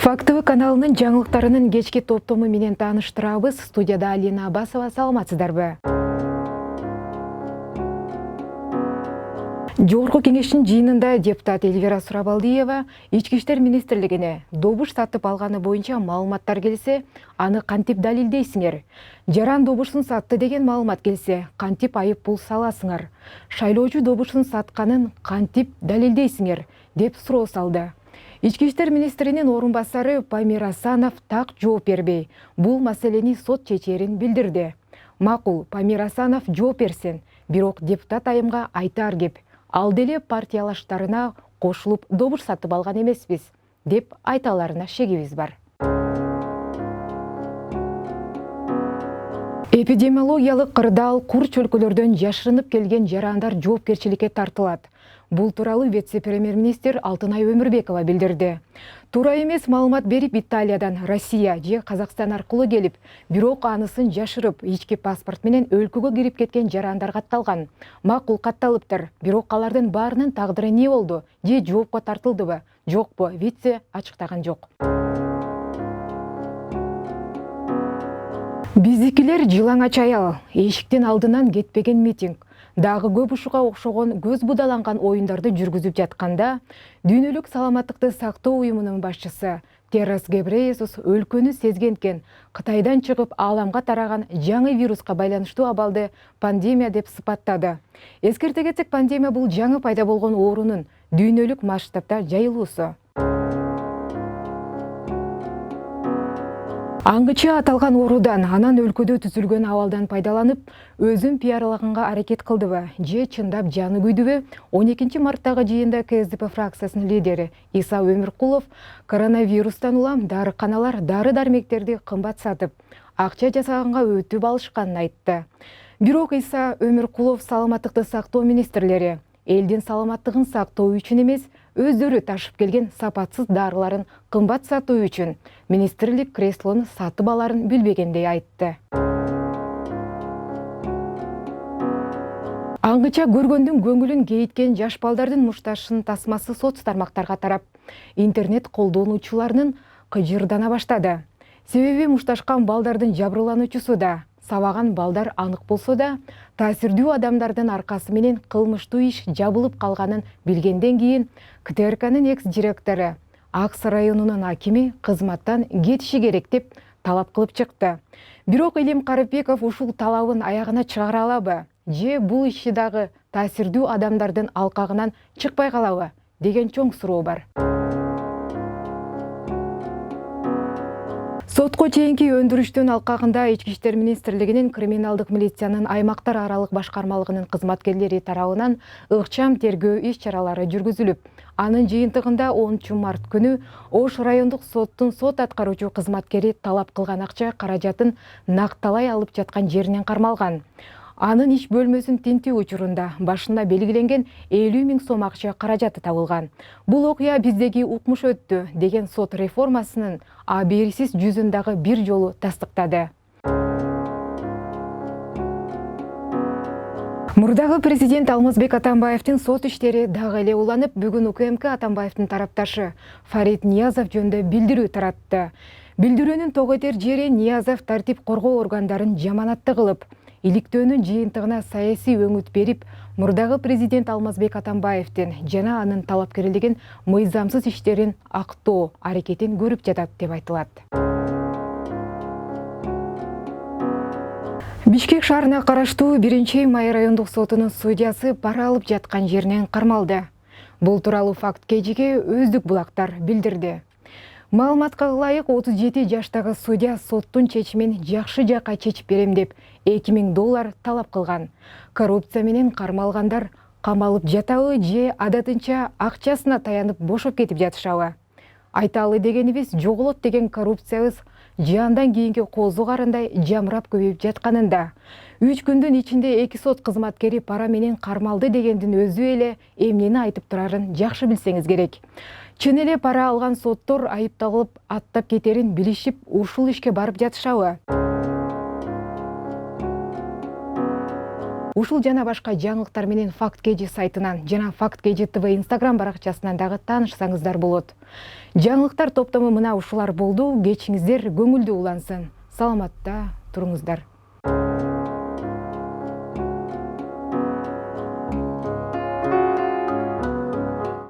Фактыбы каналынын жаңылыктарынын кечки топтому менен тааныштырабыз. Студияда Алина Абасова, саламатсыздарбы? Жогорку кеңештин жыйынында депутат Эльвира Сурабалдиева Ички иштер министрлигине добуш сатып алганы боюнча маалыматтар келсе, аны кантип далилдейсиңер? Жаран добушун сатты деген маалымат келсе, кантип айып пул саласыңар? Шайлоочу добушун сатканын кантип далилдейсиңер? Деп суроо салды. Ички иштер министринин орун басары Памир Асанов так жооп бербей, бул маселени сот чечерин билдирди. Макул, Памир Асанов жооп берсин, бирок депутат айымга айтар кеп, ал деле партиялаштарына кошулуп добуш сатып алган эмеспиз, деп айталарына шегибиз бар. Эпидемиологиялык кырдаал кур чөлкөлөрдөн жашырынып келген жарандар жоопкерчиликке тартылат. Бул тууралуу вице-премьер-министр Алтынай Өмүрбекова билдирди. Туура эмес маалымат берип Италиядан Россия же Казакстан аркылуу келип, бирок анысын жашырып, ички паспорт менен өлкөгө кирип кеткен жарандар катталган. Макул катталыптыр, бирок алардын баарынын тагдыры эмне болду? Же жоопко тартылдыбы? Жокпу? Вице ачыктаган жок. Биздикилер жылаңач аял, эшиктин алдынан кетпеген митинг. Дагы көп ушуга окшогон көз будаланган оюндарды жүргүзүп жатканда, Дүйнөлүк саламаттыкты сактоо уюмунун башчысы Террас Гебрейесус өлкөнү сезгенкен Кытайдан чыгып ааламга тараган жаңы вируска байланыштуу абалды пандемия деп сыпаттады. Эскерте кетсек, пандемия бул жаңы пайда болгон оорунун дүйнөлүк масштабта жайылуусу. Аңгычы аталган оорудан, анан өлкөдө түзүлгөн абалдан пайдаланып, өзүн пиарлаганга аракет кылдыбы, же чындап жаны күйдүбү? 12 марттагы жыйында КСДП фракциясынын лидери Иса Өмүркулов коронавирустан улам дарыканалар дары-дармектерди кымбат сатып, акча жасаганга өтүп алышканын айтты. Бирок Иса Өмүркулов саламаттыкты сактоо министрлери элдин саламаттыгын сактоо үчүн эмес, өздөрү ташып келген сапатсыз дарыларын кымбат сатуу үчүн министрлик креслону сатып аларын билбегендей айтты. Аңгыча көргөндүн көңүлүн кейиткен жаш балдардын мушташынын тасмасы соц тармактарга тарап, интернет колдонуучуларынын кыжырдана баштады. Себеби мушташкан балдардын жабырлануучусу да, сабаган балдар анык болсо да, таасирдүү адамдардын аркасы менен кылмыштуу иш жабылып калганын билгенден кийин КТРКнын экс-директору Акс районунун акими кызматтан кетиши керек деп талап кылып чыкты. Бирок Илим Карыбеков ушул талабын аягына чыгара алабы? Же бул иши дагы таасирдүү адамдардын алкагынан чыкпай калабы деген чоң суроо бар. Сотко чейинки өндүрүштүн алкагында Ички иштер министрлигинин криминалдык милициянын аймактар аралык башкармалыгынын кызматкерлери тарабынан ыкчам тергөө иш-чаралары жүргүзүлүп, анын жыйынтыгында 10 март күнү Ош райондук соттун сот аткаруучу кызматкери талап кылган акча каражатын накталай алып жаткан жеринен кармалган. Анын иш бөлмөсүн тинтүү учурунда башында белгиленген 50 000 сом акча каражаты табылган. Бул окуя биздеги укмуш өттү деген сот реформасынын абийирсиз жүзүн дагы бир жолу тастыктады. Мурдагы президент Алмазбек Атамбаевдин сот иштери дагы эле уланып, бүгүн УКМК Атамбаевдин тарапташы Фарид Ниязов жөнүндө билдирүү таратты. Билдирүүнүн тоготер жери Ниязов тартип коргоо органдарын жаманатты кылып, иликтөөнүн жыйынтыгына саясий өңүт берип, мурдагы президент Алмазбек Атамбаевдин жана анын талапкерлигин мыйзамсыз иштерин актоо аракетин көрүп жатат деп айтылат. Бишкек шаарына караштуу 1-Май райондук сотунун судьясы пара алып жаткан жеринен кармалды. Бул тууралуу факт кежиге Өздүк булактар билдирди. Маалыматка ылайык 37 жаштагы судья соттун чечимин жакшы жакка чечип берем деп $2000 талап кылган. Коррупция менен кармалгандар камалып жатабы же адатынча акчасына таянып бошоп кетип жатышабы? Айталы дегенибиз жоголот деген коррупциябыз жаандан кийинки козу карындай жамырап көбөйүп жатканында. 3 күндүн ичинде 2 сот кызматкери пара менен кармалды дегендин өзү эле эмнени айтып турарын жакшы билсеңиз керек. Чын эле пара алган соттор айыпталып аттап кетерин билишип, ушул ишке барып жатышабы? Ушул жана башка жаңылыктар менен Факт KG сайтынан жана Факт KG TV Instagram баракчасынан дагы таанышсаңыздар болот. Жаңылыктар топтому мына ушулар болду. Кечиңиздер көңүлдүү улансын. Саламатта туруңуздар.